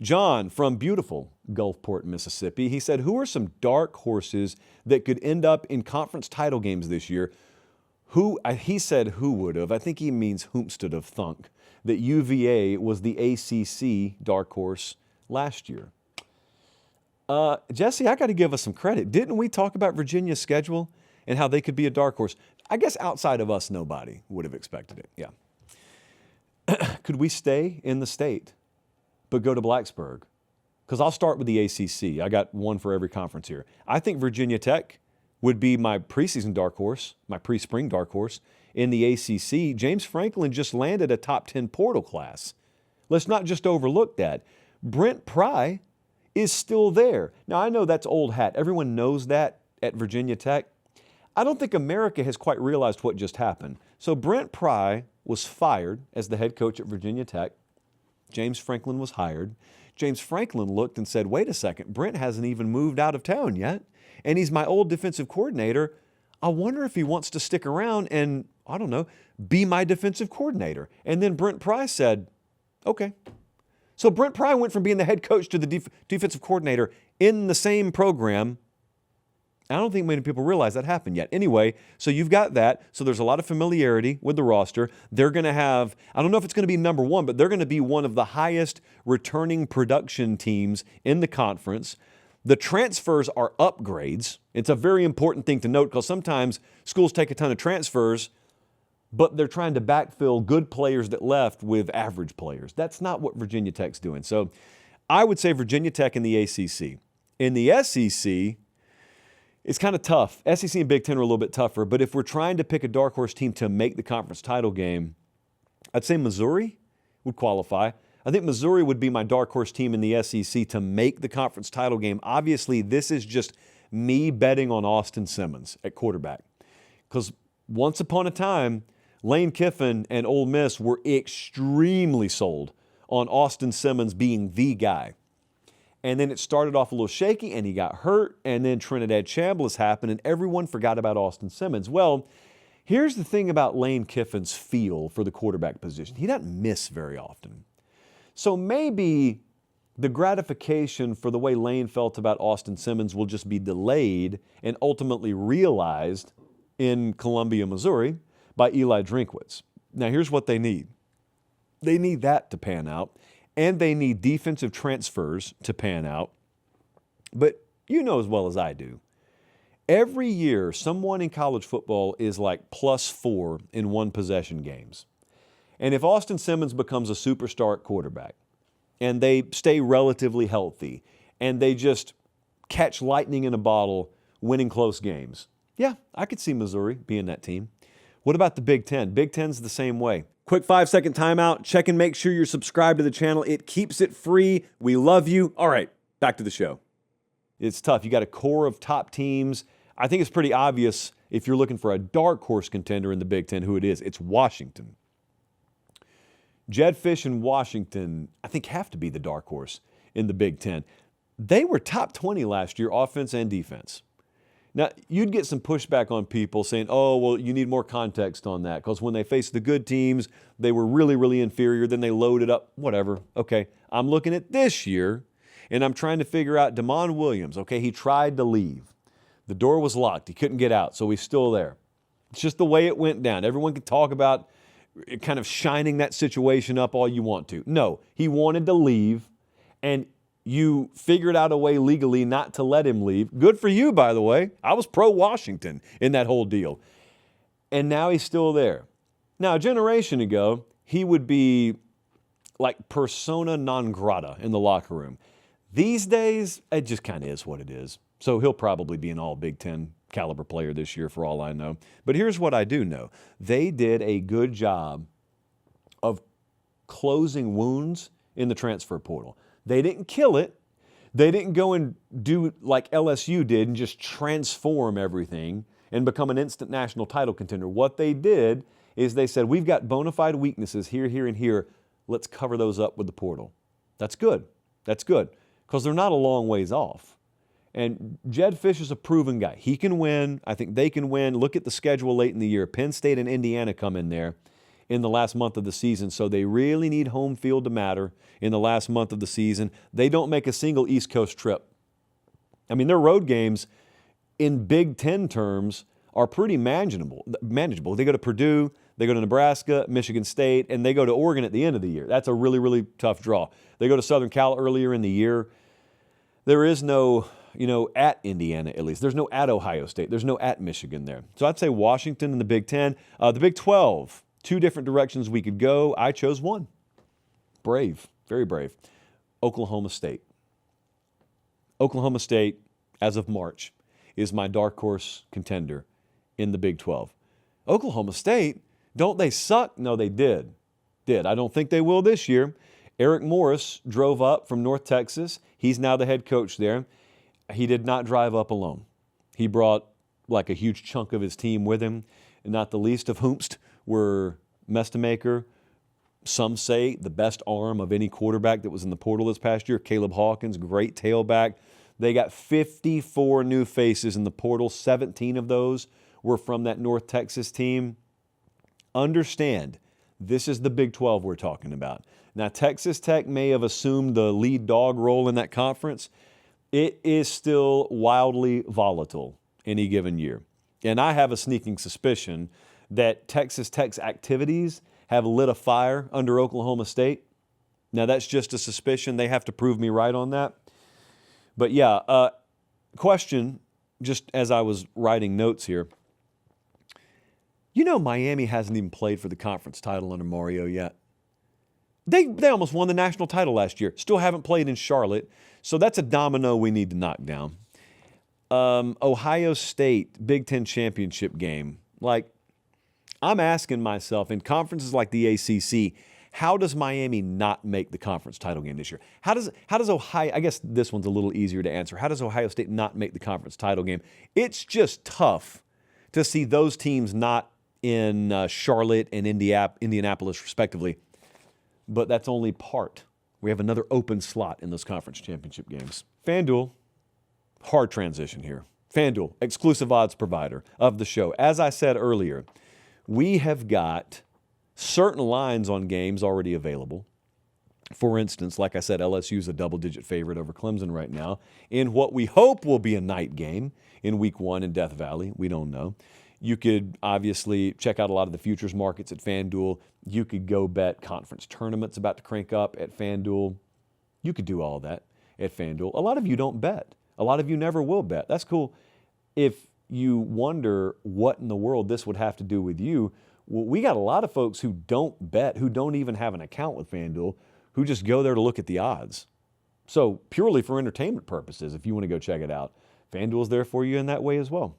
John from beautiful Gulfport, Mississippi, he said, who are some dark horses that could end up in conference title games this year? He said who would have. I think he means whomstood have thunk that UVA was the ACC dark horse last year. Jesse, I got to give us some credit. Didn't we talk about Virginia's schedule and how they could be a dark horse? I guess outside of us, nobody would have expected it. Yeah. Could we stay in the state but go to Blacksburg? Because I'll start with the ACC. I got one for every conference here. I think Virginia Tech would be my preseason dark horse, my pre-spring dark horse in the ACC. James Franklin just landed a top 10 portal class. Let's not just overlook that. Brent Pry is still there. Now, I know that's old hat. Everyone knows that at Virginia Tech. I don't think America has quite realized what just happened. So Brent Pry was fired as the head coach at Virginia Tech. James Franklin was hired. James Franklin looked and said, wait a second, Brent hasn't even moved out of town yet, and he's my old defensive coordinator. I wonder if he wants to stick around and, I don't know, be my defensive coordinator. And then Brent Pry said, okay. So Brent Pry went from being the head coach to the defensive coordinator in the same program. I don't think many people realize that happened yet. Anyway, so you've got that. So there's a lot of familiarity with the roster. They're going to have, I don't know if it's going to be number one, but they're going to be one of the highest returning production teams in the conference. The transfers are upgrades. It's a very important thing to note because sometimes schools take a ton of transfers, but they're trying to backfill good players that left with average players. That's not what Virginia Tech's doing. So I would say Virginia Tech in the ACC. In the SEC, it's kind of tough. SEC and Big Ten are a little bit tougher, but if we're trying to pick a dark horse team to make the conference title game, I'd say Missouri would qualify. I think Missouri would be my dark horse team in the SEC to make the conference title game. Obviously, this is just me betting on Austin Simmons at quarterback. Because once upon a time, Lane Kiffin and Ole Miss were extremely sold on Austin Simmons being the guy. And then it started off a little shaky, and he got hurt, and then Trinidad Chambliss happened, and everyone forgot about Austin Simmons. Well, here's the thing about Lane Kiffin's feel for the quarterback position. He doesn't miss very often. So maybe the gratification for the way Lane felt about Austin Simmons will just be delayed and ultimately realized in Columbia, Missouri by Eli Drinkwitz. Now, here's what they need. They need that to pan out. And they need defensive transfers to pan out. But you know as well as I do, every year someone in college football is like +4 in one possession games. And if Austin Simmons becomes a superstar at quarterback and they stay relatively healthy and they just catch lightning in a bottle winning close games, yeah, I could see Missouri being that team. What about the Big Ten? Big Ten's the same way. Quick 5-second timeout. Check and make sure you're subscribed to the channel. It keeps it free. We love you. All right, back to the show. It's tough. You got a core of top teams. I think it's pretty obvious if you're looking for a dark horse contender in the Big Ten who it is. It's Washington. Jedd Fisch and Washington, I think, have to be the dark horse in the Big Ten. They were top 20 last year, offense and defense. Now, you'd get some pushback on people saying, oh, well, you need more context on that because when they faced the good teams, they were really, really inferior. Then they loaded up, whatever. Okay, I'm looking at this year, and I'm trying to figure out Damon Williams. Okay, he tried to leave. The door was locked. He couldn't get out, so he's still there. It's just the way it went down. Everyone can talk about kind of shining that situation up all you want to. No, he wanted to leave, and you figured out a way legally not to let him leave. Good for you, by the way. I was pro-Washington in that whole deal. And now he's still there. Now, a generation ago, he would be like persona non grata in the locker room. These days, it just kind of is what it is. So he'll probably be an all Big Ten caliber player this year for all I know. But here's what I do know. They did a good job of closing wounds in the transfer portal. They didn't kill it. They didn't go and do like LSU did and just transform everything and become an instant national title contender. What they did is they said, we've got bona fide weaknesses here, here, and here. Let's cover those up with the portal. That's good. That's good because they're not a long ways off. And Jedd Fisch is a proven guy. He can win. I think they can win. Look at the schedule late in the year. Penn State and Indiana come in there. in the last month of the season, so they really need home field to matter in the last month of the season. They don't make a single East Coast trip. I mean, their road games in Big Ten terms are pretty manageable. They go to Purdue, they go to Nebraska, Michigan State, and they go to Oregon at the end of the year. That's a really, really tough draw. They go to Southern Cal earlier in the year. There is no, at Indiana at least. There's no at Ohio State. There's no at Michigan there. So I'd say Washington and the Big Ten. The Big 12, two different directions we could go. I chose one. Brave, very brave. Oklahoma State. Oklahoma State, as of March, is my dark horse contender in the Big 12. Oklahoma State, don't they suck? No, they did. I don't think they will this year. Eric Morris drove up from North Texas. He's now the head coach there. He did not drive up alone. He brought like a huge chunk of his team with him, and not the least of whomst were Mestamaker, some say the best arm of any quarterback that was in the portal this past year, Caleb Hawkins, great tailback. They got 54 new faces in the portal. 17 of those were from that North Texas team. Understand, this is the Big 12 we're talking about. Now, Texas Tech may have assumed the lead dog role in that conference. It is still wildly volatile any given year. And I have a sneaking suspicion that Texas Tech's activities have lit a fire under Oklahoma State. Now, that's just a suspicion. They have to prove me right on that. But yeah, question, just as I was writing notes here. Miami hasn't even played for the conference title under Mario yet. They almost won the national title last year. Still haven't played in Charlotte. So that's a domino we need to knock down. Ohio State Big Ten championship game. I'm asking myself, in conferences like the ACC, how does Miami not make the conference title game this year? How does Ohio, I guess this one's a little easier to answer. How does Ohio State not make the conference title game? It's just tough to see those teams not in Charlotte and Indianapolis, respectively. But that's only part. We have another open slot in those conference championship games. FanDuel, hard transition here. FanDuel, exclusive odds provider of the show. As I said earlier, we have got certain lines on games already available. For instance, like I said, LSU is a double-digit favorite over Clemson right now in what we hope will be a night game in Week 1 in Death Valley. We don't know. You could obviously check out a lot of the futures markets at FanDuel. You could go bet conference tournaments about to crank up at FanDuel. You could do all that at FanDuel. A lot of you don't bet. A lot of you never will bet. That's cool. If you wonder what in the world this would have to do with you, well, we got a lot of folks who don't bet, who don't even have an account with FanDuel, who just go there to look at the odds. So purely for entertainment purposes, if you want to go check it out, FanDuel's there for you in that way as well.